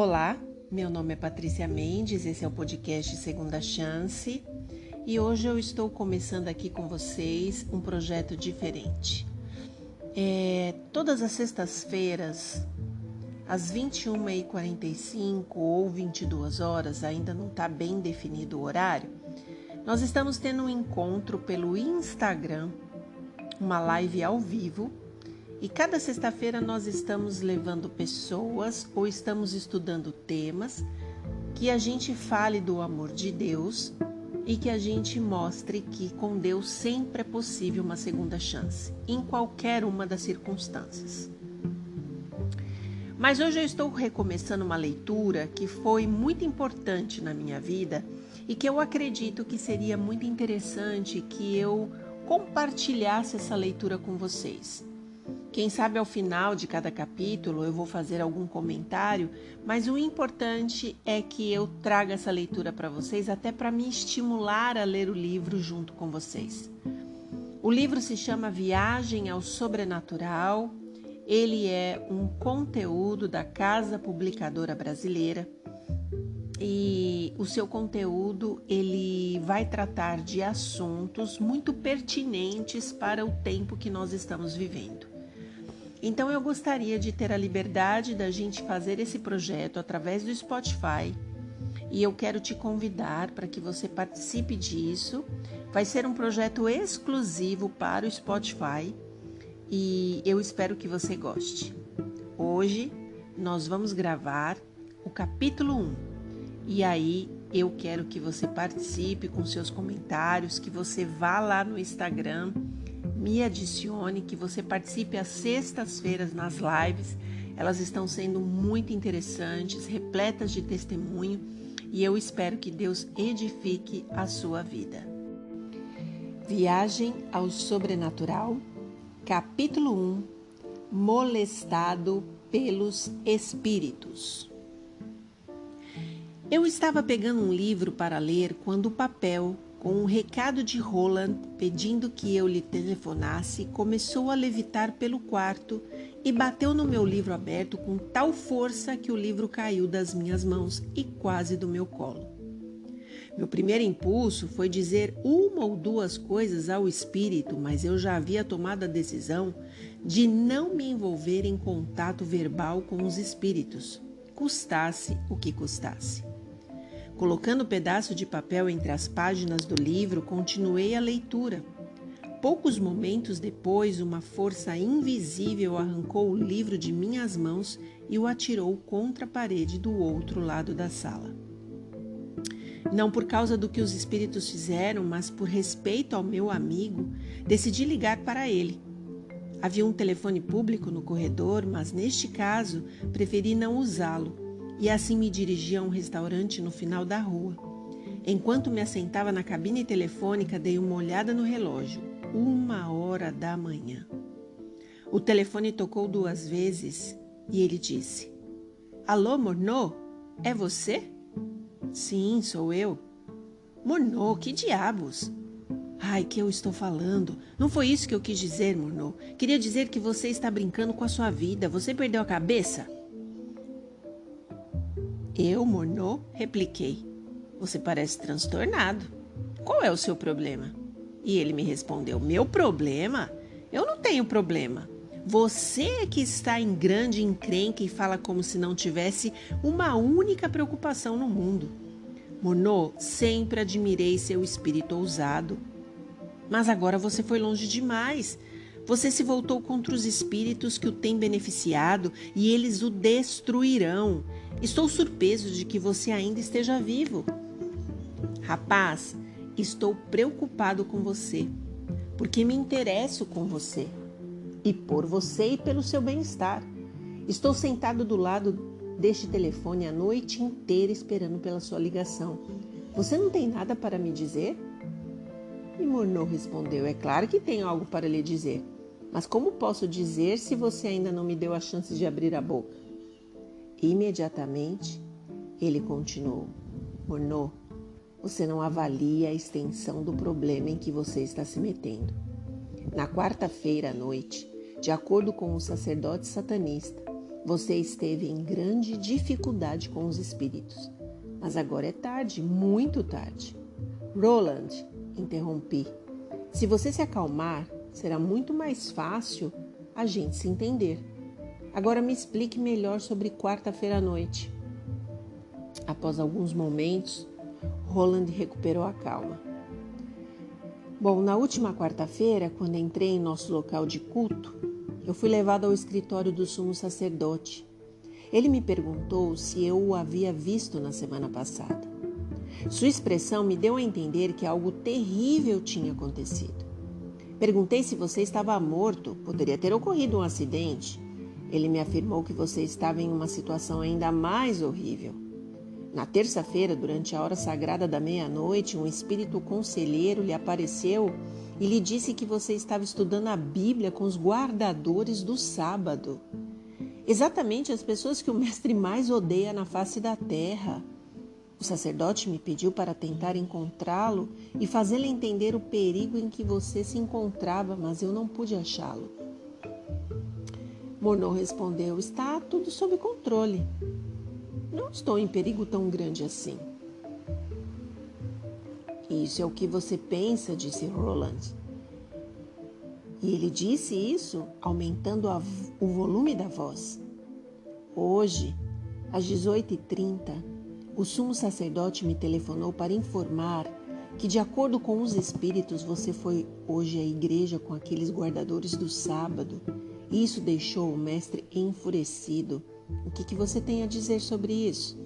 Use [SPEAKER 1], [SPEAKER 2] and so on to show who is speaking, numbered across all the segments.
[SPEAKER 1] Olá, meu nome é Patrícia Mendes, esse é o podcast Segunda Chance e hoje eu estou começando aqui com vocês um projeto diferente. Todas as sextas-feiras, às 21h45 ou 22 horas, ainda não está bem definido o horário, nós estamos tendo um encontro pelo Instagram, uma live ao vivo. E cada sexta-feira nós estamos levando pessoas ou estamos estudando temas que a gente fale do amor de Deus e que a gente mostre que com Deus sempre é possível uma segunda chance, em qualquer uma das circunstâncias. Mas hoje eu estou recomeçando uma leitura que foi muito importante na minha vida e que eu acredito que seria muito interessante que eu compartilhasse essa leitura com vocês. Quem sabe ao final de cada capítulo eu vou fazer algum comentário, mas o importante é que eu traga essa leitura para vocês, até para me estimular a ler o livro junto com vocês. O livro se chama Viagem ao Sobrenatural, ele é um conteúdo da Casa Publicadora Brasileira e o seu conteúdo ele vai tratar de assuntos muito pertinentes para o tempo que nós estamos vivendo. Então eu gostaria de ter a liberdade da gente fazer esse projeto através do Spotify e eu quero te convidar para que você participe disso. Vai ser um projeto exclusivo para o Spotify e eu espero que você goste. Hoje nós vamos gravar o capítulo 1 e aí eu quero que você participe com seus comentários, que você vá lá no Instagram, me adicione, que você participe às sextas-feiras nas lives. Elas estão sendo muito interessantes, repletas de testemunho e eu espero que Deus edifique a sua vida. Viagem ao Sobrenatural, capítulo 1, Molestado pelos Espíritos. Eu estava pegando um livro para ler quando o papel, com um recado de Roland pedindo que eu lhe telefonasse, começou a levitar pelo quarto e bateu no meu livro aberto com tal força que o livro caiu das minhas mãos e quase do meu colo. Meu primeiro impulso foi dizer uma ou duas coisas ao espírito, mas eu já havia tomado a decisão de não me envolver em contato verbal com os espíritos, custasse o que custasse. Colocando o pedaço de papel entre as páginas do livro, continuei a leitura. Poucos momentos depois, uma força invisível arrancou o livro de minhas mãos e o atirou contra a parede do outro lado da sala. Não por causa do que os espíritos fizeram, mas por respeito ao meu amigo, decidi ligar para ele. Havia um telefone público no corredor, mas neste caso preferi não usá-lo. E assim me dirigi a um restaurante no final da rua. Enquanto me assentava na cabine telefônica, dei uma olhada no relógio. 1h da manhã. O telefone tocou 2 vezes e ele disse: Alô, Morneau? É você? Sim, sou eu. Morneau, que diabos? Ai, que eu estou falando? Não foi isso que eu quis dizer, Morneau. Queria dizer que você está brincando com a sua vida. Você perdeu a cabeça? Eu, Morneau, repliquei. Você parece transtornado. Qual é o seu problema? E ele me respondeu, meu problema? Eu não tenho problema. Você é que está em grande encrenca e fala como se não tivesse uma única preocupação no mundo. Morneau, sempre admirei seu espírito ousado. Mas agora você foi longe demais. Você se voltou contra os espíritos que o têm beneficiado e eles o destruirão. Estou surpreso de que você ainda esteja vivo. Rapaz, estou preocupado com você, porque me interesso com você, e por você e pelo seu bem-estar. Estou sentado do lado deste telefone a noite inteira esperando pela sua ligação. Você não tem nada para me dizer? E Morneau respondeu, é claro que tenho algo para lhe dizer, mas como posso dizer se você ainda não me deu a chance de abrir a boca? Imediatamente, ele continuou, Morneau, você não avalia a extensão do problema em que você está se metendo. Na quarta-feira à noite, de acordo com o sacerdote satanista, Você esteve em grande dificuldade com os espíritos, mas agora é tarde, muito tarde. Roland, interrompi, se você se acalmar, será muito mais fácil a gente se entender. Agora me explique melhor sobre quarta-feira à noite. Após alguns momentos, Roland recuperou a calma. Bom, na última quarta-feira, quando entrei em nosso local de culto, eu fui levado ao escritório do sumo sacerdote. Ele me perguntou se eu o havia visto na semana passada. Sua expressão me deu a entender que algo terrível tinha acontecido. Perguntei se você estava morto, poderia ter ocorrido um acidente. Ele me afirmou que você estava em uma situação ainda mais horrível. Na terça-feira, durante a hora sagrada da meia-noite, um espírito conselheiro lhe apareceu e lhe disse que você estava estudando a Bíblia com os guardadores do sábado. Exatamente as pessoas que o mestre mais odeia na face da terra. O sacerdote me pediu para tentar encontrá-lo e fazê-lo entender o perigo em que você se encontrava, mas eu não pude achá-lo. Morneau respondeu, está tudo sob controle. Não estou em perigo tão grande assim. Isso é o que você pensa, disse Roland. E ele disse isso aumentando o volume da voz. Hoje, às 18h30, o sumo sacerdote me telefonou para informar que, de acordo com os espíritos, você foi hoje à igreja com aqueles guardadores do sábado. E isso deixou o mestre enfurecido. O que você tem a dizer sobre isso?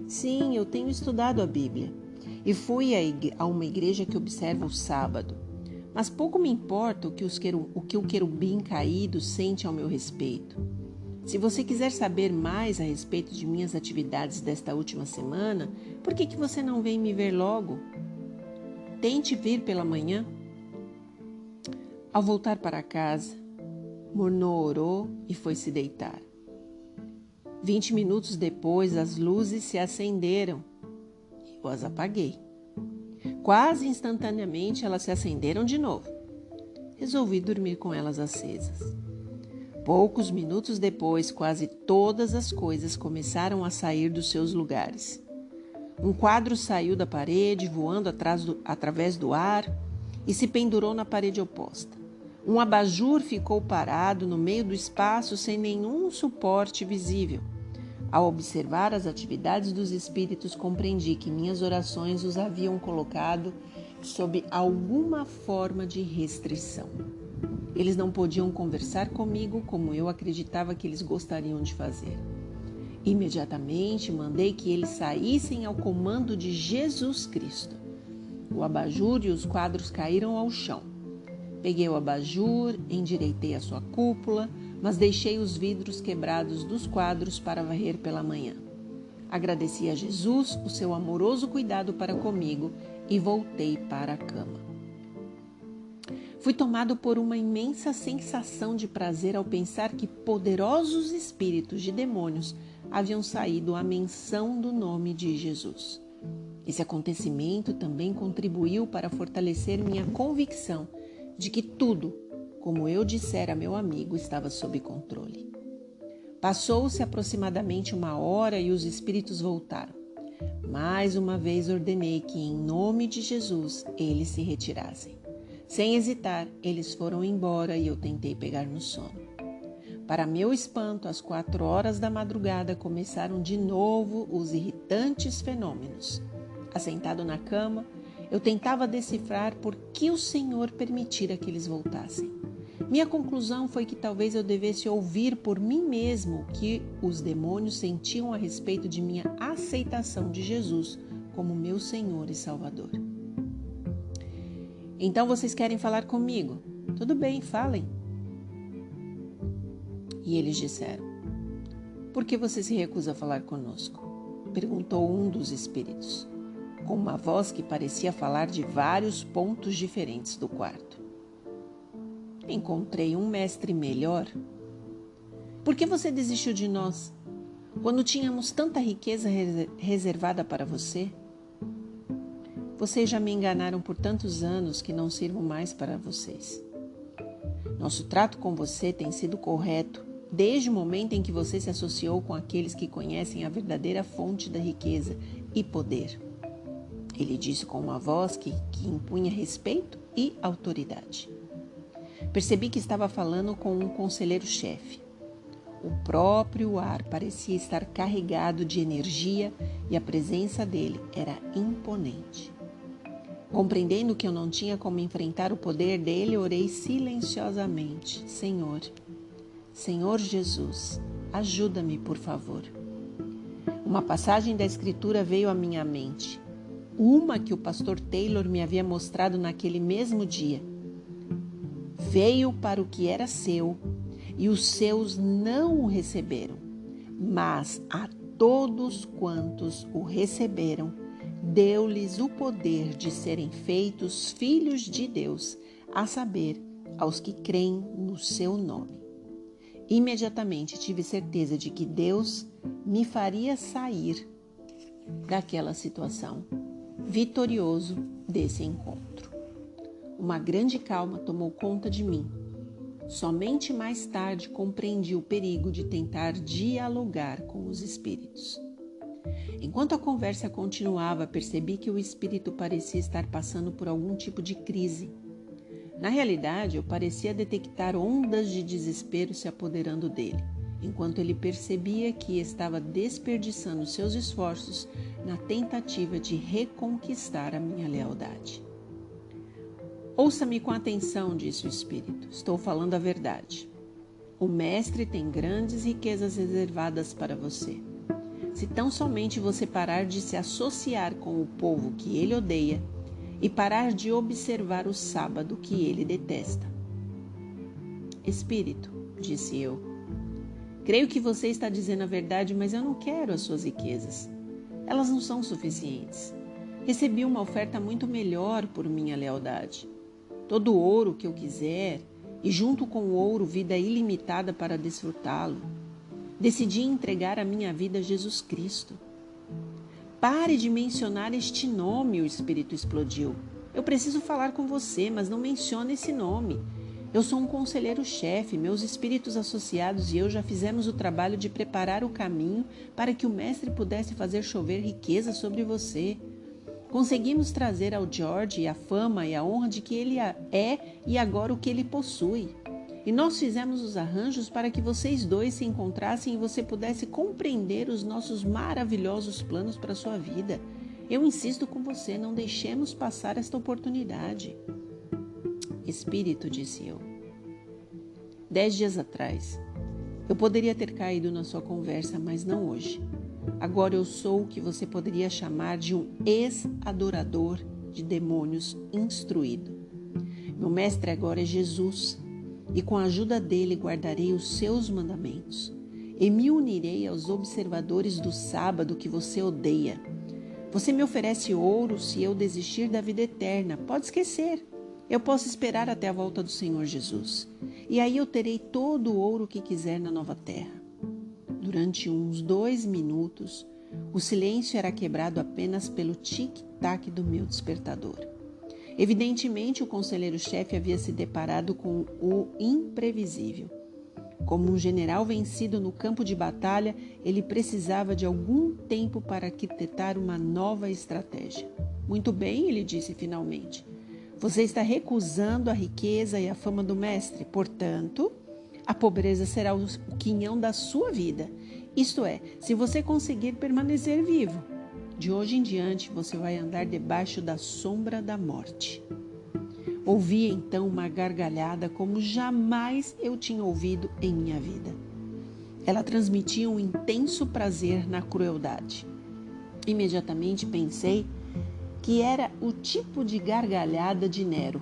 [SPEAKER 1] Sim, eu tenho estudado a Bíblia e fui a uma igreja que observa o sábado. Mas pouco me importa o que o querubim caído sente ao meu respeito. Se você quiser saber mais a respeito de minhas atividades desta última semana, por que você não vem me ver logo? Tente vir pela manhã. Ao voltar para casa, Morneau orou e foi se deitar. 20 minutos depois, as luzes se acenderam. Eu as apaguei. Quase instantaneamente, elas se acenderam de novo. Resolvi dormir com elas acesas. Poucos minutos depois, quase todas as coisas começaram a sair dos seus lugares. Um quadro saiu da parede, voando através do ar, e se pendurou na parede oposta. Um abajur ficou parado no meio do espaço sem nenhum suporte visível. Ao observar as atividades dos espíritos, compreendi que minhas orações os haviam colocado sob alguma forma de restrição. Eles não podiam conversar comigo como eu acreditava que eles gostariam de fazer. Imediatamente mandei que eles saíssem ao comando de Jesus Cristo. O abajur e os quadros caíram ao chão. Peguei o abajur, endireitei a sua cúpula, mas deixei os vidros quebrados dos quadros para varrer pela manhã. Agradeci a Jesus o seu amoroso cuidado para comigo e voltei para a cama. Fui tomado por uma imensa sensação de prazer ao pensar que poderosos espíritos de demônios haviam saído à menção do nome de Jesus. Esse acontecimento também contribuiu para fortalecer minha convicção de que tudo, como eu dissera a meu amigo, estava sob controle. Passou-se aproximadamente 1 hora e os espíritos voltaram. Mais uma vez ordenei que, em nome de Jesus, eles se retirassem. Sem hesitar, eles foram embora e eu tentei pegar no sono. Para meu espanto, às 4 horas da madrugada começaram de novo os irritantes fenômenos. Assentado na cama, eu tentava decifrar por que o Senhor permitira que eles voltassem. Minha conclusão foi que talvez eu devesse ouvir por mim mesmo o que os demônios sentiam a respeito de minha aceitação de Jesus como meu Senhor e Salvador. Então vocês querem falar comigo? Tudo bem, falem. E eles disseram, por que você se recusa a falar conosco? Perguntou um dos espíritos, com uma voz que parecia falar de vários pontos diferentes do quarto. Encontrei um mestre melhor. Por que você desistiu de nós, quando tínhamos tanta riqueza reservada para você? Vocês já me enganaram por tantos anos que não sirvo mais para vocês. Nosso trato com você tem sido correto desde o momento em que você se associou com aqueles que conhecem a verdadeira fonte da riqueza e poder. Ele disse com uma voz que impunha respeito e autoridade. Percebi que estava falando com um conselheiro-chefe. O próprio ar parecia estar carregado de energia e a presença dele era imponente. Compreendendo que eu não tinha como enfrentar o poder dele, orei silenciosamente: Senhor Jesus, ajuda-me, por favor. Uma passagem da Escritura veio à minha mente, uma que o pastor Taylor me havia mostrado naquele mesmo dia. Veio para o que era seu, e os seus não o receberam, mas a todos quantos o receberam, deu-lhes o poder de serem feitos filhos de Deus, a saber, aos que creem no seu nome. Imediatamente tive certeza de que Deus me faria sair daquela situação, vitorioso desse encontro. Uma grande calma tomou conta de mim. Somente mais tarde compreendi o perigo de tentar dialogar com os espíritos. Enquanto a conversa continuava, percebi que o espírito parecia estar passando por algum tipo de crise. Na realidade, eu parecia detectar ondas de desespero se apoderando dele, enquanto ele percebia que estava desperdiçando seus esforços na tentativa de reconquistar a minha lealdade. Ouça-me com atenção, disse o espírito. Estou falando a verdade. O mestre tem grandes riquezas reservadas para você. Se tão somente você parar de se associar com o povo que ele odeia e parar de observar o sábado que ele detesta. Espírito, disse eu, creio que você está dizendo a verdade, mas eu não quero as suas riquezas. Elas não são suficientes. Recebi uma oferta muito melhor por minha lealdade. Todo o ouro que eu quiser e junto com o ouro vida ilimitada para desfrutá-lo. Decidi entregar a minha vida a Jesus Cristo. Pare de mencionar este nome, o espírito explodiu. Eu preciso falar com você, mas não mencione esse nome. Eu sou um conselheiro-chefe, meus espíritos associados e eu já fizemos o trabalho de preparar o caminho para que o mestre pudesse fazer chover riqueza sobre você. Conseguimos trazer ao George a fama e a honra de que ele é e agora o que ele possui. E nós fizemos os arranjos para que vocês dois se encontrassem e você pudesse compreender os nossos maravilhosos planos para a sua vida. Eu insisto com você, não deixemos passar esta oportunidade. Espírito, disse eu. 10 dias atrás, eu poderia ter caído na sua conversa, mas não hoje. Agora eu sou o que você poderia chamar de um ex-adorador de demônios instruído. Meu mestre agora é Jesus, e com a ajuda dele guardarei os seus mandamentos, e me unirei aos observadores do sábado que você odeia. Você me oferece ouro se eu desistir da vida eterna. Pode esquecer. Eu posso esperar até a volta do Senhor Jesus. E aí eu terei todo o ouro que quiser na nova terra. Durante uns 2 minutos, o silêncio era quebrado apenas pelo tic-tac do meu despertador. Evidentemente, o conselheiro-chefe havia se deparado com o imprevisível. Como um general vencido no campo de batalha, ele precisava de algum tempo para arquitetar uma nova estratégia. Muito bem, ele disse finalmente. Você está recusando a riqueza e a fama do mestre, portanto, a pobreza será o quinhão da sua vida. Isto é, se você conseguir permanecer vivo. De hoje em diante, você vai andar debaixo da sombra da morte. Ouvi então uma gargalhada como jamais eu tinha ouvido em minha vida. Ela transmitia um intenso prazer na crueldade. Imediatamente pensei que era o tipo de gargalhada de Nero,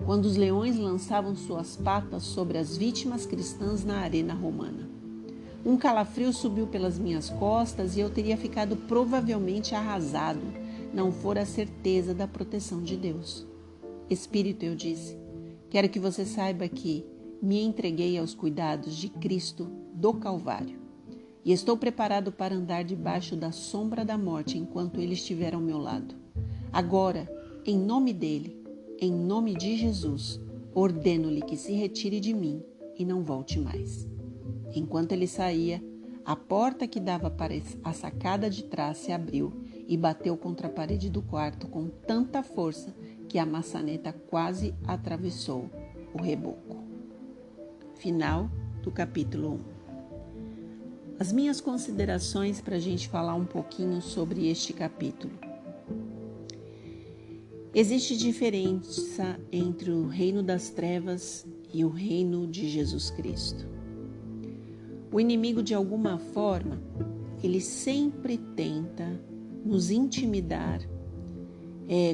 [SPEAKER 1] quando os leões lançavam suas patas sobre as vítimas cristãs na arena romana. Um calafrio subiu pelas minhas costas e eu teria ficado provavelmente arrasado, não fora a certeza da proteção de Deus. Espírito, eu disse, quero que você saiba que me entreguei aos cuidados de Cristo do Calvário e estou preparado para andar debaixo da sombra da morte enquanto Ele estiver ao meu lado. Agora, em nome dEle, em nome de Jesus, ordeno-lhe que se retire de mim e não volte mais. Enquanto ele saía, a porta que dava para a sacada de trás se abriu e bateu contra a parede do quarto com tanta força que a maçaneta quase atravessou o reboco. Final do capítulo 1. As minhas considerações para a gente falar um pouquinho sobre este capítulo. Existe diferença entre o reino das trevas e o reino de Jesus Cristo. O inimigo, de alguma forma, ele sempre tenta nos intimidar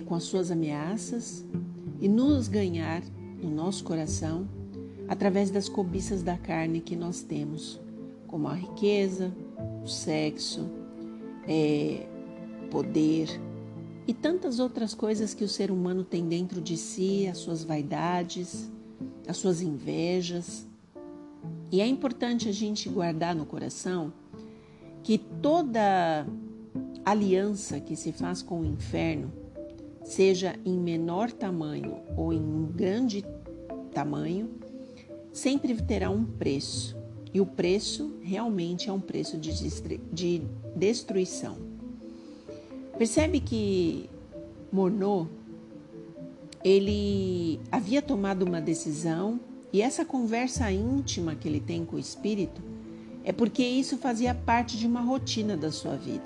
[SPEAKER 1] com as suas ameaças e nos ganhar no nosso coração através das cobiças da carne que nós temos, como a riqueza, o sexo, poder e tantas outras coisas que o ser humano tem dentro de si, as suas vaidades, as suas invejas. E é importante a gente guardar no coração que toda aliança que se faz com o inferno, seja em menor tamanho ou em um grande tamanho, sempre terá um preço. E o preço realmente é um preço de destruição. Percebe que Morneau, ele havia tomado uma decisão e essa conversa íntima que ele tem com o Espírito é porque isso fazia parte de uma rotina da sua vida.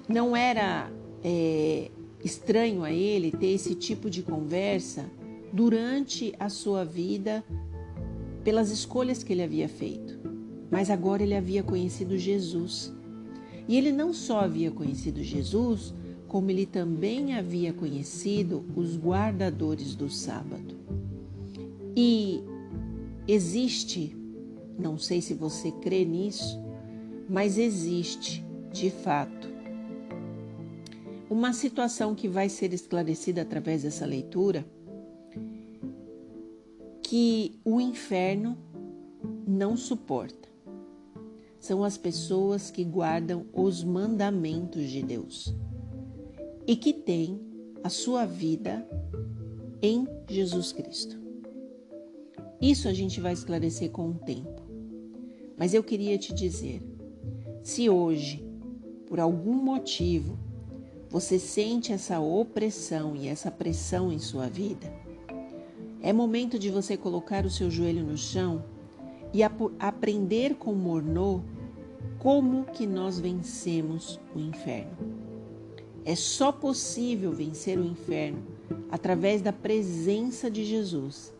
[SPEAKER 1] Não era estranho a ele ter esse tipo de conversa durante a sua vida pelas escolhas que ele havia feito. Mas agora ele havia conhecido Jesus. E ele não só havia conhecido Jesus, como ele também havia conhecido os guardadores do sábado. E existe, não sei se você crê nisso, mas existe, de fato, uma situação que vai ser esclarecida através dessa leitura, que o inferno não suporta. São as pessoas que guardam os mandamentos de Deus e que têm a sua vida em Jesus Cristo. Isso a gente vai esclarecer com o tempo. Mas eu queria te dizer, se hoje, por algum motivo, você sente essa opressão e essa pressão em sua vida, é momento de você colocar o seu joelho no chão e aprender com Morneau como que nós vencemos o inferno. É só possível vencer o inferno através da presença de Jesus,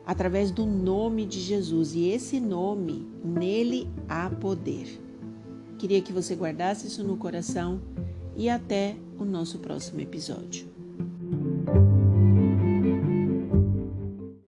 [SPEAKER 1] através do nome de Jesus, e esse nome, nele há poder. Queria que você guardasse isso no coração e até o nosso próximo episódio.